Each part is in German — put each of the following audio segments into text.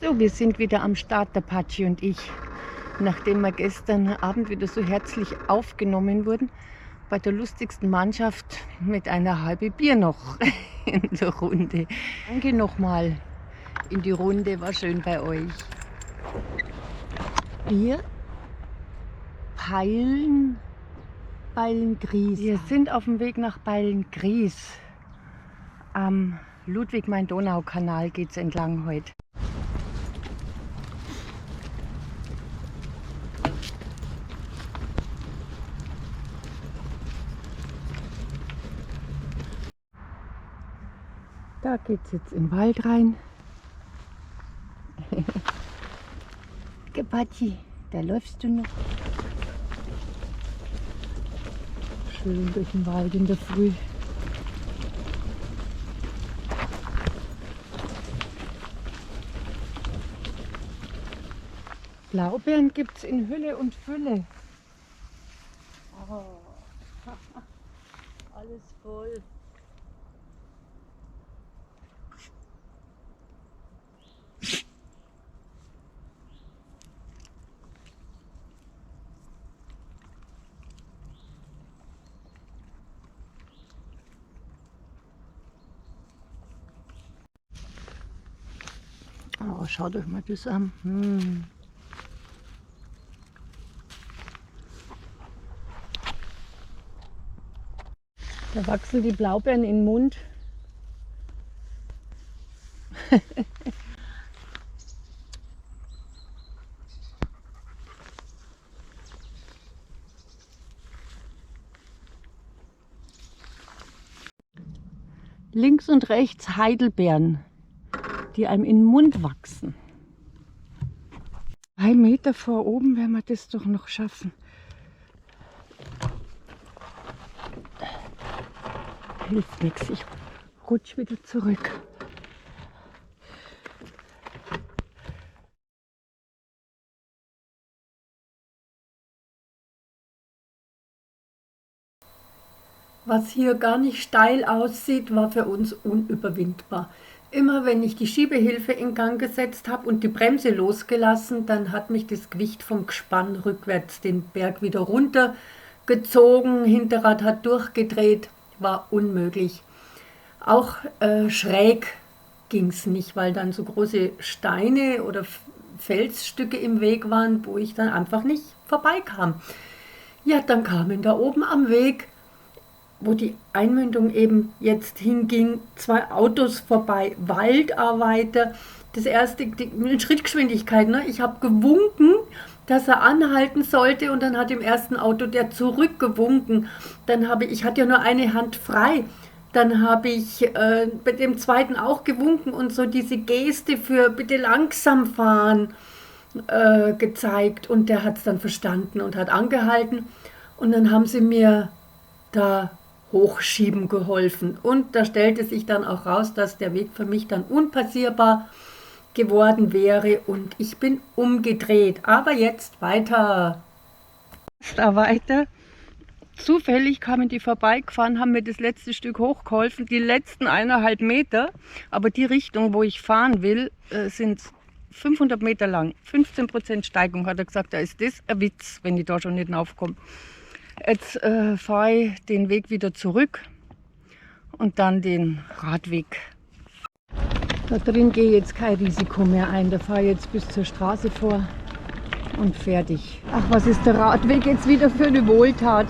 So, wir sind wieder am Start, der Patschi und ich. Nachdem wir gestern Abend wieder so herzlich aufgenommen wurden, bei der lustigsten Mannschaft mit einer halben Bier noch in der Runde. Danke nochmal in die Runde, war schön bei euch. Wir peilen Beilngries. Wir sind auf dem Weg nach Beilngries. Am Ludwig-Main-Donau-Kanal geht es entlang heute. Da geht es jetzt in den Wald rein. Patschi, da läufst du noch. Schön durch den Wald in der Früh. Blaubeeren gibt es in Hülle und Fülle. Oh. Alles voll. Oh, schaut euch mal das an. Da wachsen die Blaubeeren in den Mund. Links und rechts Heidelbeeren, die einem in den Mund wachsen. 3 Meter vor oben werden wir das doch noch schaffen. Hilft nichts, ich rutsche wieder zurück. Was hier gar nicht steil aussieht, war für uns unüberwindbar. Immer wenn ich die Schiebehilfe in Gang gesetzt habe und die Bremse losgelassen, dann hat mich das Gewicht vom Gespann rückwärts den Berg wieder runtergezogen. Hinterrad hat durchgedreht, war unmöglich. Auch schräg ging es nicht, weil dann so große Steine oder Felsstücke im Weg waren, wo ich dann einfach nicht vorbeikam. Ja, dann kamen da oben am Weg, wo die Einmündung eben jetzt hinging, 2 Autos vorbei, Waldarbeiter. Das erste, in Schrittgeschwindigkeit, ne? Ich habe gewunken, dass er anhalten sollte und dann hat im ersten Auto der zurückgewunken. Dann ich hatte ja nur eine Hand frei. Dann habe ich bei dem zweiten auch gewunken und so diese Geste für bitte langsam fahren gezeigt. Und der hat es dann verstanden und hat angehalten. Und dann haben sie mir da hochschieben geholfen. Und da stellte sich dann auch raus, dass der Weg für mich dann unpassierbar geworden wäre und ich bin umgedreht. Aber jetzt weiter. Da weiter. Zufällig kamen die vorbeigefahren, haben mir das letzte Stück hochgeholfen, die letzten 1,5 Meter. Aber die Richtung, wo ich fahren will, sind 500 Meter lang. 15% Steigung, hat er gesagt. Da ist das ein Witz, wenn ich da schon nicht raufkomme. Jetzt fahre ich den Weg wieder zurück und dann den Radweg. Da drin gehe ich jetzt kein Risiko mehr ein. Da fahre ich jetzt bis zur Straße vor und fertig. Ach, was ist der Radweg jetzt wieder für eine Wohltat?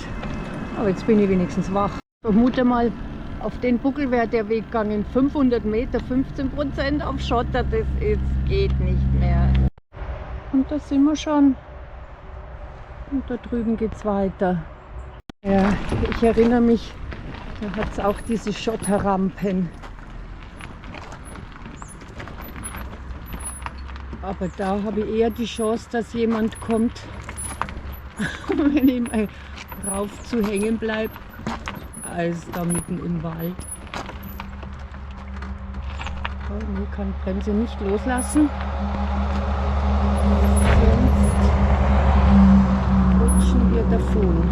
Aber jetzt bin ich wenigstens wach. Ich vermute mal, auf den Buckel wäre der Weg gegangen. 500 Meter, 15% auf Schotter, das geht nicht mehr. Und da sind wir schon. Und da drüben geht es weiter. Ja, ich erinnere mich, da hat es auch diese Schotterrampen. Aber da habe ich eher die Chance, dass jemand kommt, wenn ich mal rauf zu hängen bleibe, als da mitten im Wald. Oh, ich kann die Bremse nicht loslassen. Sonst rutschen wir davon.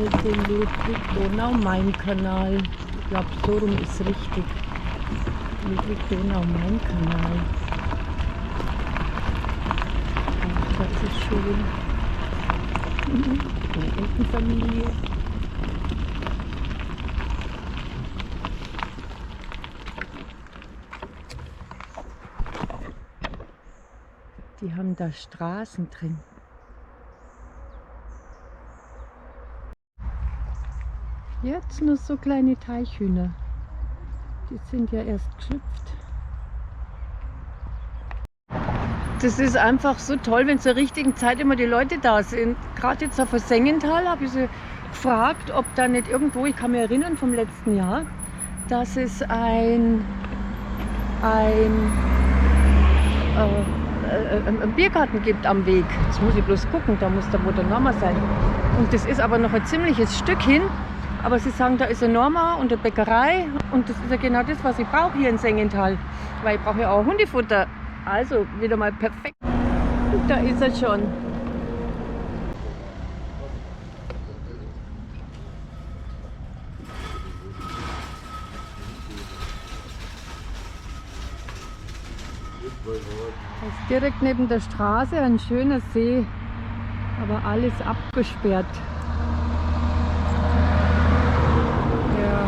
alte Ludwig-Donau-Main-Kanal. Ich glaube, so rum ist richtig. Ludwig-Donau-Main-Kanal. Ach, das ist schön. Eine Entenfamilie. Die haben da Straßen drin. Jetzt nur so kleine Teichhühner. Die sind ja erst geschlüpft. Das ist einfach so toll, wenn zur richtigen Zeit immer die Leute da sind. Gerade jetzt auf der Sengental habe ich sie gefragt, ob da nicht irgendwo, ich kann mich erinnern vom letzten Jahr, dass es einen Biergarten gibt am Weg. Das muss ich bloß gucken, da muss der Motor Norma sein. Und das ist aber noch ein ziemliches Stück hin. Aber sie sagen, da ist eine Norma und eine Bäckerei. Und das ist ja genau das, was ich brauche hier in Sengental. Weil ich brauche ja auch Hundefutter. Also wieder mal perfekt. Und da ist er schon. Das ist direkt neben der Straße ein schöner See, aber alles abgesperrt. Ja.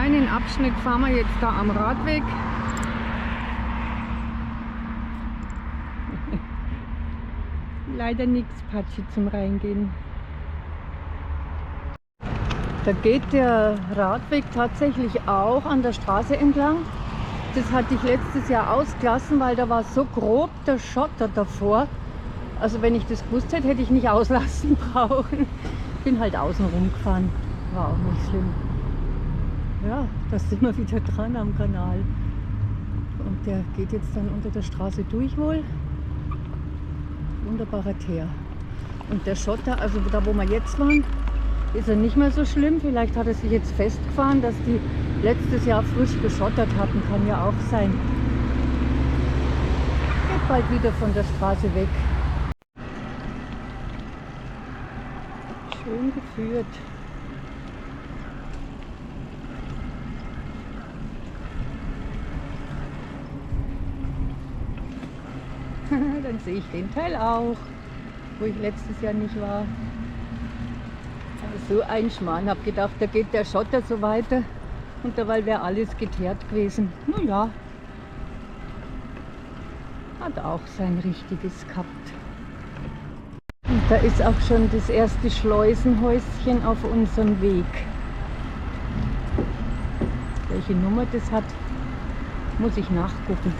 Einen Abschnitt fahren wir jetzt da am Radweg. Leider nichts Patschi zum Reingehen. Da geht der Radweg tatsächlich auch an der Straße entlang. Das hatte ich letztes Jahr ausgelassen, weil da war so grob der Schotter davor. Also wenn ich das gewusst hätte, hätte ich nicht auslassen brauchen. Bin halt außen rumgefahren. War auch nicht schlimm. Ja, da sind wir wieder dran am Kanal. Und der geht jetzt dann unter der Straße durch wohl. Wunderbarer Teer. Und der Schotter, also da wo wir jetzt waren, ist er nicht mehr so schlimm. Vielleicht hat er sich jetzt festgefahren, dass die letztes Jahr frisch geschottert hatten. Kann ja auch sein. Geht bald wieder von der Straße weg. Schön geführt. Dann sehe ich den Teil auch, wo ich letztes Jahr nicht war. So ein Schmarrn, habe gedacht, da geht der Schotter so weiter und dabei wäre alles geteert gewesen. Nun ja, hat auch sein Richtiges gehabt. Und da ist auch schon das erste Schleusenhäuschen auf unserem Weg. Welche Nummer das hat, muss ich nachgucken.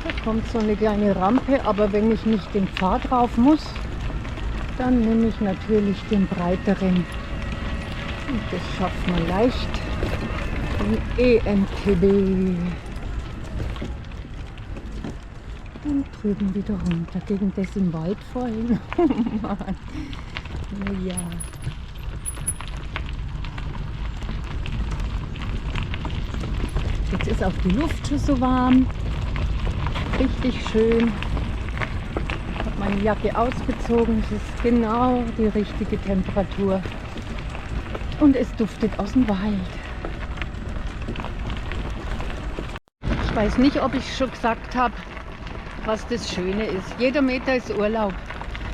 Da kommt so eine kleine Rampe, aber wenn ich nicht den Pfad drauf muss, dann nehme ich natürlich den breiteren. Und das schafft man leicht. Den EMTB. Und drüben wieder runter, gegen das im Wald vorhin. Oh Mann. Ja. Jetzt ist auch die Luft schon so warm. Richtig schön. Ich habe meine Jacke ausgezogen. Es ist genau die richtige Temperatur. Und es duftet aus dem Wald. Ich weiß nicht, ob ich schon gesagt habe, was das Schöne ist. Jeder Meter ist Urlaub.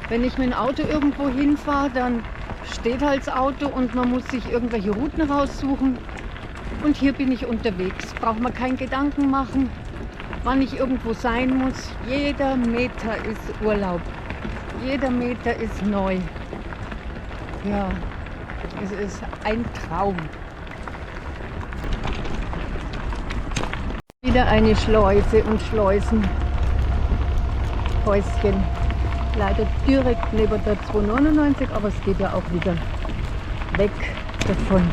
Wenn ich mit dem Auto irgendwo hinfahre, dann steht halt das Auto und man muss sich irgendwelche Routen raussuchen. Und hier bin ich unterwegs. Braucht man keinen Gedanken machen, wann ich irgendwo sein muss. Jeder Meter ist Urlaub. Jeder Meter ist neu. Ja, es ist ein Traum. Wieder eine Schleuse und Schleusenhäuschen. Leider direkt neben der 299, aber es geht ja auch wieder weg davon.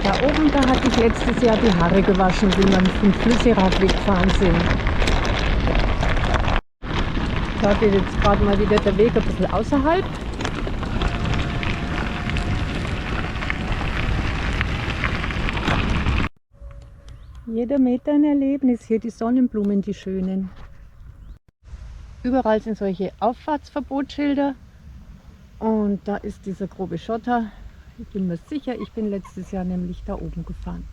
Da oben, da hatte ich letztes Jahr die Haare gewaschen, wie man vom Flüsseradweg gefahren sind. Da geht jetzt gerade mal wieder der Weg ein bisschen außerhalb. Jeder Meter ein Erlebnis. Hier die Sonnenblumen, die schönen. Überall sind solche Auffahrtsverbotsschilder. Und da ist dieser grobe Schotter. Ich bin mir sicher, ich bin letztes Jahr nämlich da oben gefahren.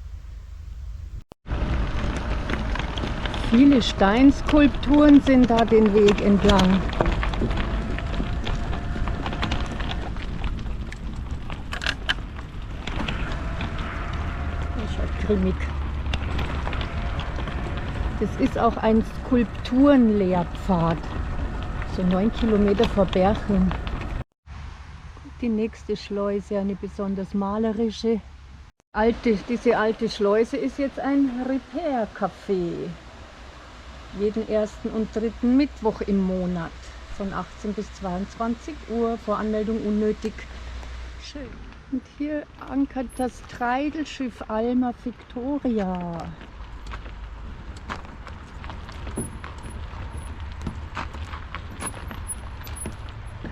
Viele Steinskulpturen sind da den Weg entlang. Das schaut grimmig. Das ist auch ein Skulpturenlehrpfad. So 9 Kilometer vor Berchen. Die nächste Schleuse, eine besonders malerische. Diese alte Schleuse ist jetzt ein Repair-Café. Jeden ersten und dritten Mittwoch im Monat. Von 18 bis 22 Uhr. Voranmeldung unnötig. Schön. Und hier ankert das Treidelschiff Alma Victoria.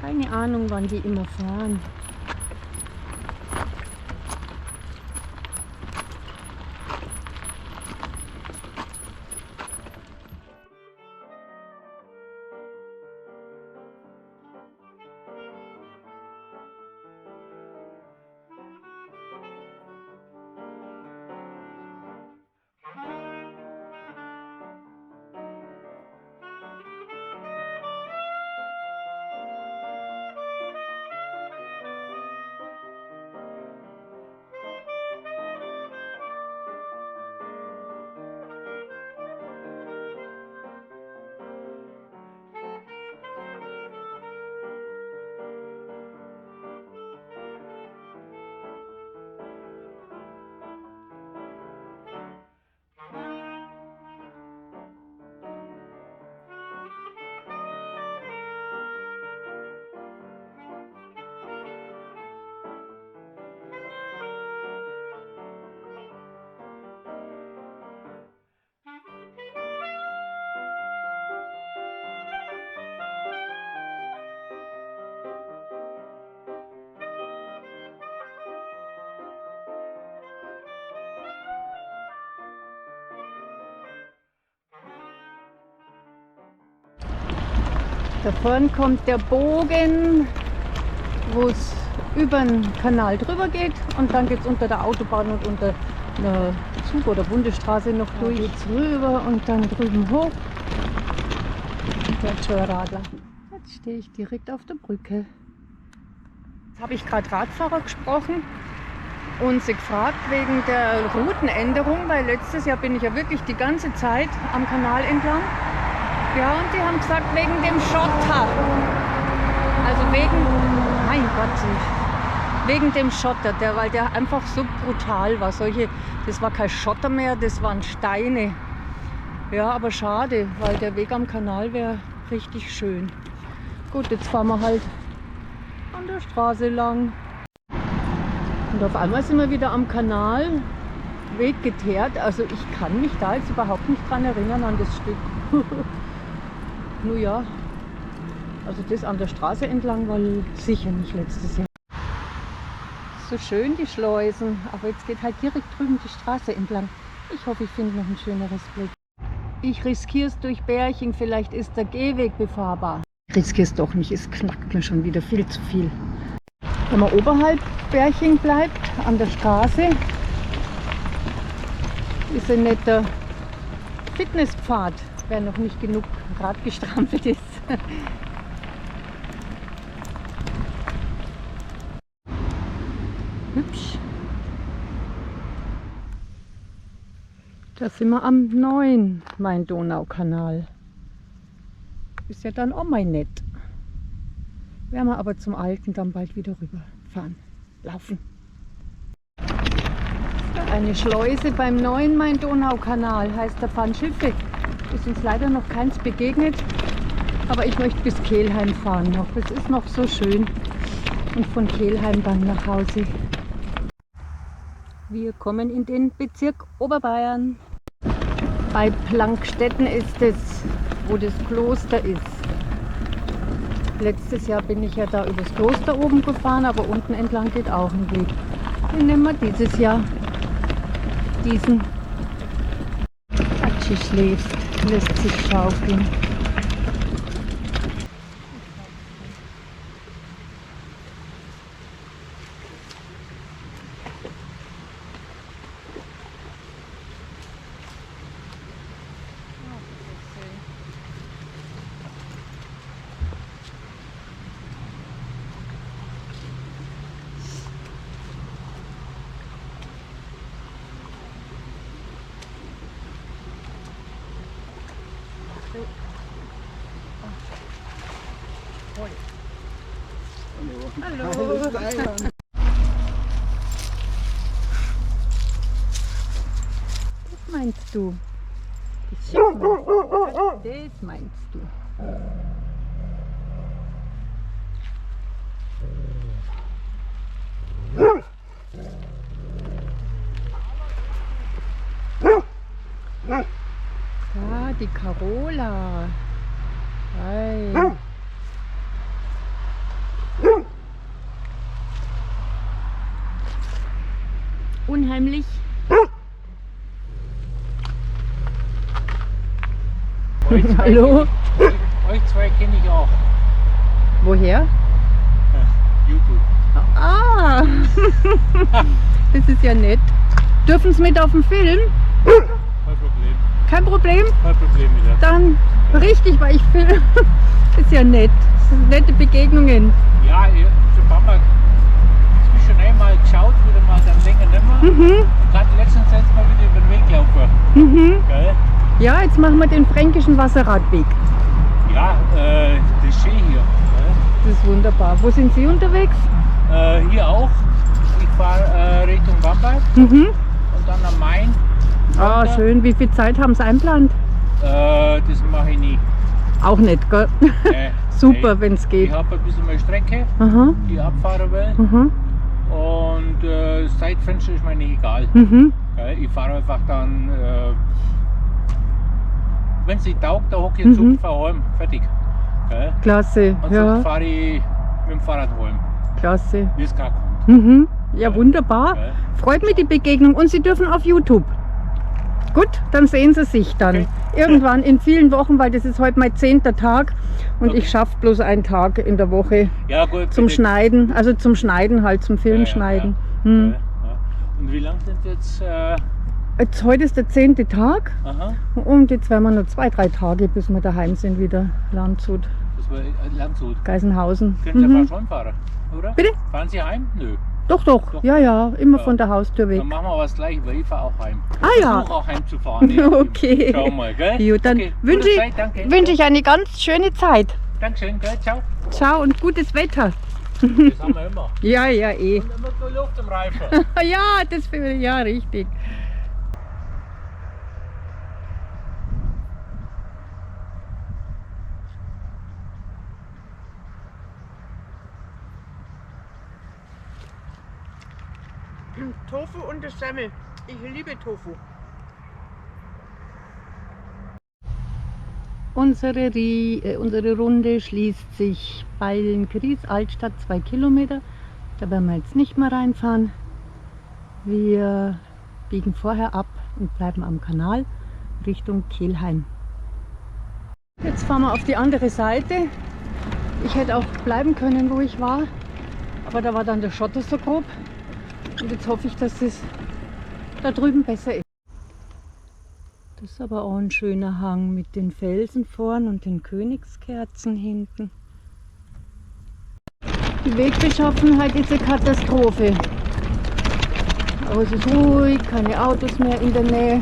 Keine Ahnung, wann die immer fahren. Da vorne kommt der Bogen, wo es über den Kanal drüber geht und dann geht es unter der Autobahn und unter einer Zug- oder Bundesstraße noch durch. Geht's rüber und dann drüben hoch. Der Radler. Jetzt stehe ich direkt auf der Brücke. Jetzt habe ich gerade Radfahrer gesprochen und sie gefragt wegen der Routenänderung, weil letztes Jahr bin ich ja wirklich die ganze Zeit am Kanal entlang. Ja, und die haben gesagt, wegen dem Schotter. Also mein Gott, wegen dem Schotter, weil der einfach so brutal war. Das war kein Schotter mehr, das waren Steine. Ja, aber schade, weil der Weg am Kanal wäre richtig schön. Gut, jetzt fahren wir halt an der Straße lang. Und auf einmal sind wir wieder am Kanal, Weg geteert. Also ich kann mich da jetzt überhaupt nicht dran erinnern an das Stück. Nun ja, also das an der Straße entlang war sicher nicht letztes Jahr. So schön die Schleusen, aber jetzt geht halt direkt drüben die Straße entlang. Ich hoffe, ich finde noch ein schöneres Bild. Ich riskiere es durch Berching, vielleicht ist der Gehweg befahrbar. Ich riskiere es doch nicht, es knackt mir schon wieder viel zu viel. Wenn man oberhalb Berching bleibt, an der Straße, ist ein netter Fitnesspfad, wer noch nicht genug Rad gestrampelt ist. Hübsch. Da sind wir am neuen Main-Donau-Kanal. Ist ja dann auch mal nett. Werden wir aber zum alten dann bald wieder rüberfahren. Laufen. Eine Schleuse beim neuen Main-Donau-Kanal, heißt, da fahren Schiffe. Ist uns leider noch keins begegnet, aber ich möchte bis Kelheim fahren noch. Es ist noch so schön. Und von Kelheim dann nach Hause. Wir kommen in den Bezirk Oberbayern. Bei Plankstetten ist es, wo das Kloster ist. Letztes Jahr bin ich ja da übers Kloster oben gefahren, aber unten entlang geht auch ein Weg. Den nehmen wir dieses Jahr, diesen Gigi schläft, lässt sich schaukeln. Hallo. Was meinst du? Das schick mal. Das meinst du. Ah, die Carola. Hi. Unheimlich. Hallo? Euch zwei kenne ich auch. Woher? YouTube. Ah, das ist ja nett. Dürfen Sie mit auf den Film? Kein Problem. Kein Problem? Kein Problem mit der. Dann richtig, weil ich film. Ist ja nett. Das sind nette Begegnungen. Ja, ich habe mal zwischen einmal geschaut, wieder mal dann länger nicht mehr. Mhm. Gerade letztens jetzt mal wieder über den Weg laufen. Mhm. Geil? Ja, jetzt machen wir den fränkischen Wasserradweg. Ja, das ist schön hier. Das ist wunderbar. Wo sind Sie unterwegs? Hier auch. Ich fahre Richtung Bamberg Mhm. und dann am Main. Ah, runter. schön. Wie viel Zeit haben Sie einplant? Das mache ich nie. Auch nicht, gell? Super, wenn es geht. Ich habe ein bisschen mehr Strecke, Aha. die ich abfahren will. Mhm. Und das Zeitfenster ist mir nicht egal. Mhm. Ich fahre einfach dann, wenn es nicht taugt, dann hocke ich den Zug, fahre heim, fertig. Klasse. Und Ja, sonst fahre ich mit dem Fahrrad heim, klasse. wie es gerade kommt. Mhm. Ja, wunderbar. Gell? Freut mich die Begegnung und Sie dürfen auf YouTube. Gut, dann sehen Sie sich dann. Okay. Irgendwann in vielen Wochen, weil das ist heute mein 10. Tag und Okay. ich schaffe bloß einen Tag in der Woche Ja, gut. zum bitte. Schneiden, also zum Schneiden halt, zum Filmschneiden. Hm. Ja. Und wie lange sind jetzt? Jetzt, heute ist der 10. Tag Aha, und jetzt werden wir noch 2, 3 Tage, bis wir daheim sind wieder. Landshut, das war Landshut. Geisenhausen. Können Sie Mhm. aber schon fahren, oder? Bitte? Fahren Sie heim? Nö. Doch, doch, Doch. ja, ja, immer Ja. von der Haustür weg. Dann machen wir was gleich, weil ich fahre auch heim. Ah, Ich ja. versuche auch heimzufahren. Okay. Schau mal, gell? Gut, dann Okay, wünsche gute Zeit, danke. wünsch ich eine ganz schöne Zeit. Dankeschön, gell? Ciao. Ciao und gutes Wetter. Das haben wir immer. Ja, ja, eh. Und immer so Luft im Reifen. Ja, das finde ich, ja, richtig. Tofu und das Semmel. Ich liebe Tofu. Unsere Runde schließt sich bei den Gries Altstadt 2 Kilometer. Da werden wir jetzt nicht mehr reinfahren. Wir biegen vorher ab und bleiben am Kanal Richtung Kelheim. Jetzt fahren wir auf die andere Seite. Ich hätte auch bleiben können, wo ich war, aber da war dann der Schotter so grob. Und jetzt hoffe ich, dass es da drüben besser ist. Das ist aber auch ein schöner Hang mit den Felsen vorn und den Königskerzen hinten. Die Wegbeschaffenheit ist eine Katastrophe. Aber es ist ruhig, keine Autos mehr in der Nähe.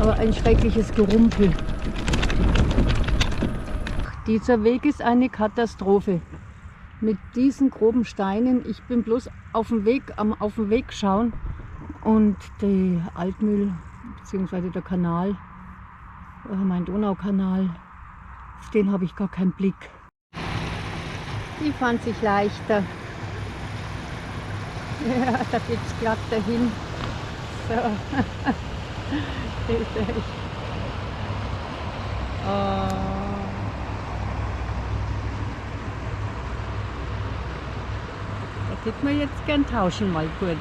Aber ein schreckliches Gerumpel. Dieser Weg ist eine Katastrophe. Mit diesen groben Steinen, ich bin bloß auf dem Weg schauen und die Altmühl bzw. der Kanal, mein Donaukanal, auf den habe ich gar keinen Blick. Die fand sich leichter. Ja, da geht es glatt dahin. So. Oh. Da hätten wir jetzt gern tauschen mal kurz.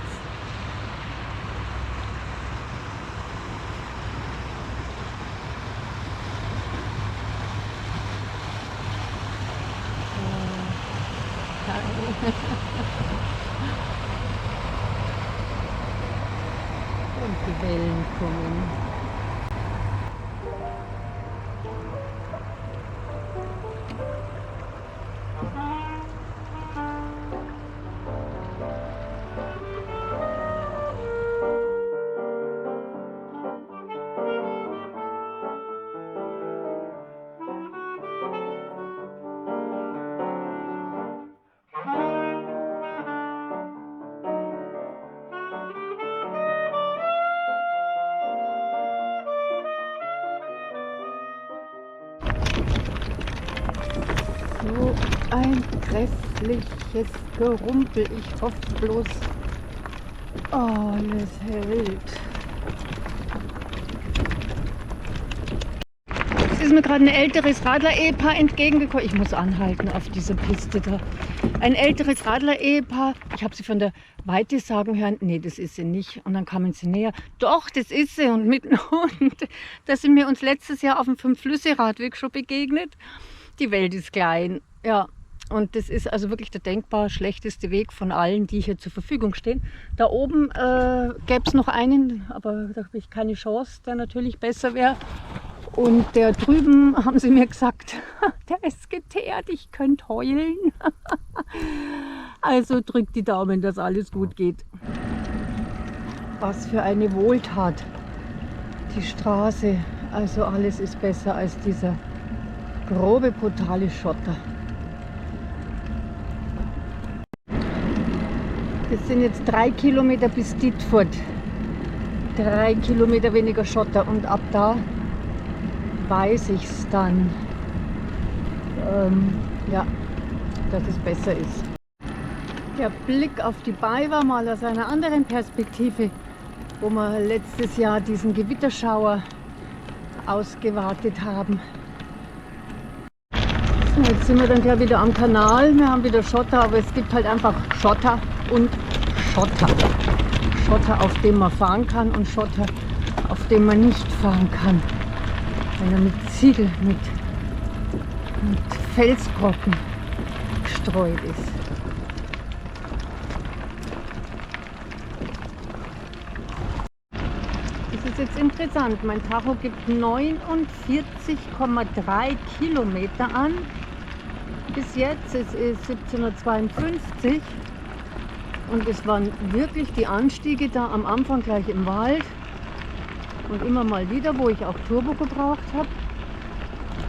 Und die Wellen kommen. So ein grässliches Gerumpel. Ich hoffe bloß, alles hält. Es ist mir gerade ein älteres Radler-Ehepaar entgegengekommen. Ich muss anhalten auf dieser Piste da. Ein älteres Radler-Ehepaar. Ich habe sie von der Weite sagen hören, nee, das ist sie nicht. Und dann kamen sie näher. Doch, das ist sie. Und mit dem Hund. Da sind wir uns letztes Jahr auf dem Fünf-Flüsse-Radweg schon begegnet. Die Welt ist klein, ja. Und das ist also wirklich der denkbar schlechteste Weg von allen, die hier zur Verfügung stehen. Da oben gäbe es noch einen, aber da habe ich keine Chance, der natürlich besser wäre. Und der drüben, haben sie mir gesagt, der ist geteert, ich könnte heulen. Also drückt die Daumen, dass alles gut geht. Was für eine Wohltat, die Straße. Also alles ist besser als dieser grobe, brutale Schotter. Das sind jetzt 3 Kilometer bis Dietfurt. 3 Kilometer weniger Schotter und ab da weiß ich es dann, ja, dass es besser ist. Der Blick auf die Bai war mal aus einer anderen Perspektive, wo wir letztes Jahr diesen Gewitterschauer ausgewartet haben. Jetzt sind wir dann gleich wieder am Kanal. Wir haben wieder Schotter, aber es gibt halt einfach Schotter und Schotter. Schotter, auf dem man fahren kann und Schotter, auf dem man nicht fahren kann. Wenn er mit Ziegel, mit Felsbrocken gestreut ist. Das ist jetzt interessant. Mein Tacho gibt 49,3 Kilometer an. Bis jetzt, es ist 17:52 Uhr und es waren wirklich die Anstiege da am Anfang gleich im Wald und immer mal wieder, wo ich auch Turbo gebraucht habe.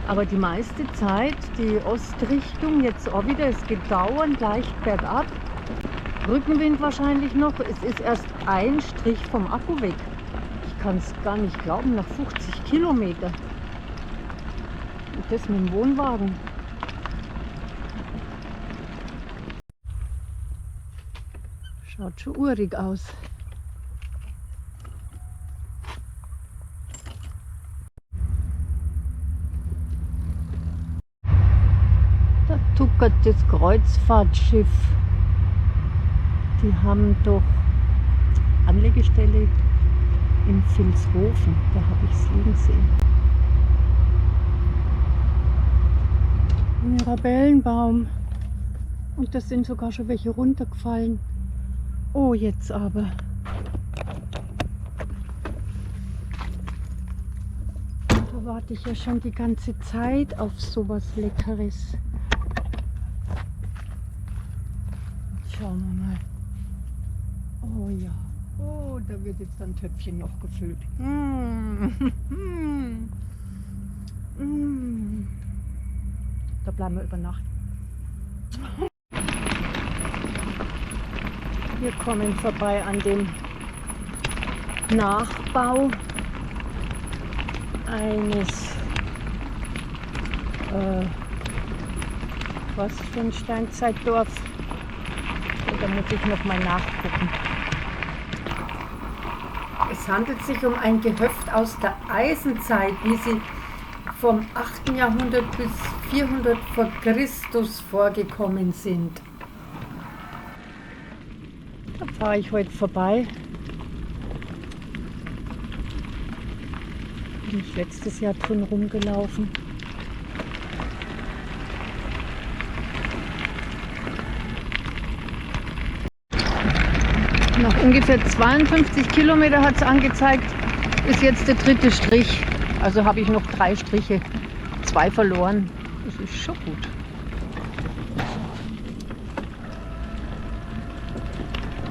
Aber die meiste Zeit, die Ostrichtung jetzt auch wieder, es geht dauernd leicht bergab. Rückenwind wahrscheinlich noch, es ist erst ein Strich vom Akku weg. Ich kann es gar nicht glauben, nach 50 Kilometer. Und das mit dem Wohnwagen. Schaut schon urig aus. Da tuckert das Kreuzfahrtschiff. Die haben doch Anlegestelle in Vilshofen. Da habe ich es liegen sehen. Mirabellenbaum. Und da sind sogar schon welche runtergefallen. Oh, jetzt aber. Da warte ich ja schon die ganze Zeit auf sowas Leckeres. Schauen wir mal. Oh ja. Oh, da wird jetzt ein Töpfchen noch gefüllt. Da bleiben wir über Nacht. Wir kommen vorbei an dem Nachbau eines, was für ein Steinzeitdorf. Da muss ich noch mal nachgucken. Es handelt sich um ein Gehöft aus der Eisenzeit, wie sie vom 8. Jahrhundert bis 400 vor Christus vorgekommen sind. Da fahre ich heute vorbei. Bin ich letztes Jahr drin rumgelaufen. Nach ungefähr 52 Kilometer hat es angezeigt, ist jetzt der 3. Strich. Also habe ich noch 3 Striche, 2 verloren. Das ist schon gut.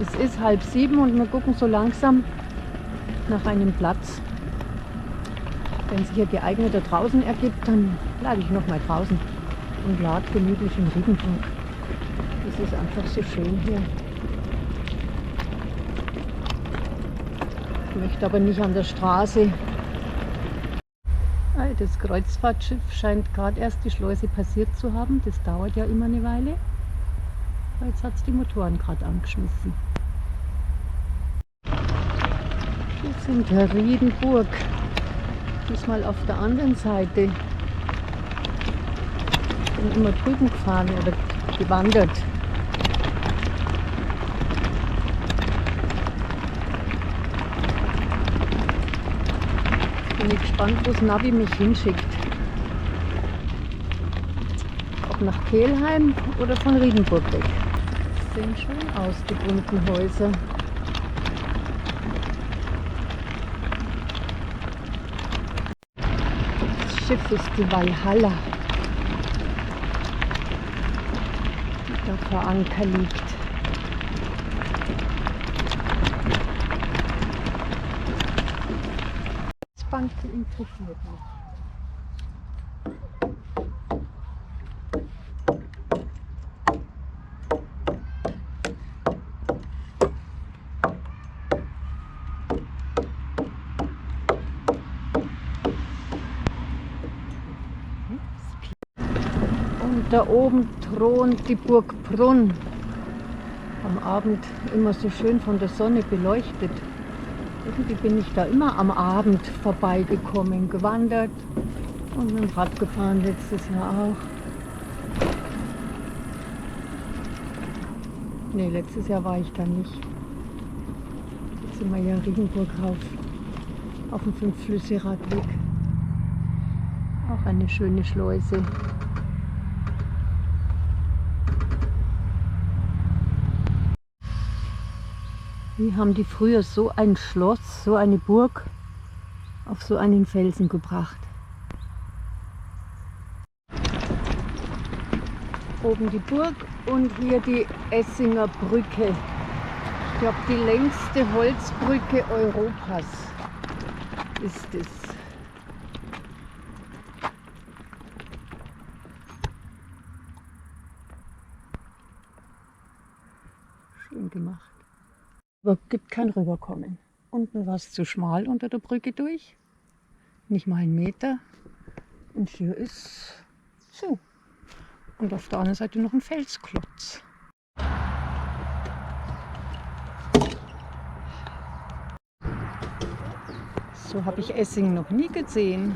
Es ist 6:30 und wir gucken so langsam nach einem Platz. Wenn sich hier geeigneter draußen ergibt, dann bleibe ich noch mal draußen und lade gemütlich in Riedenburg. Das ist einfach so schön hier. Ich möchte aber nicht an der Straße. Das Kreuzfahrtschiff scheint gerade erst die Schleuse passiert zu haben. Das dauert ja immer eine Weile. Aber jetzt hat es die Motoren gerade angeschmissen. Wir sind in Riedenburg. Diesmal auf der anderen Seite. Ich bin immer drüben gefahren oder gewandert. Bin ich gespannt, wo das Navi mich hinschickt. Ob nach Kelheim oder von Riedenburg weg. Das sehen schön aus, die bunten Häuser. Das Schiff ist die Walhalla, die da vor Anker liegt. Bank interessiert mich. Und da oben thront die Burg Brunn. Am Abend immer so schön von der Sonne beleuchtet. Irgendwie bin ich da immer am Abend vorbeigekommen, gewandert und mit dem Rad gefahren, letztes Jahr auch. Ne, letztes Jahr war ich da nicht. Jetzt sind wir ja in Riedenburg auf dem 5-Flüsse-Radweg. Auch eine schöne Schleuse. Wie haben die früher so ein Schloss, so eine Burg auf so einen Felsen gebracht? Oben die Burg und hier die Essinger Brücke. Ich glaube, die längste Holzbrücke Europas ist es. Schön gemacht. Aber gibt kein Rüberkommen. Unten war es zu schmal unter der Brücke durch. Nicht mal 1 Meter. Und hier ist zu. Und auf der anderen Seite noch ein Felsklotz. So habe ich Essing noch nie gesehen.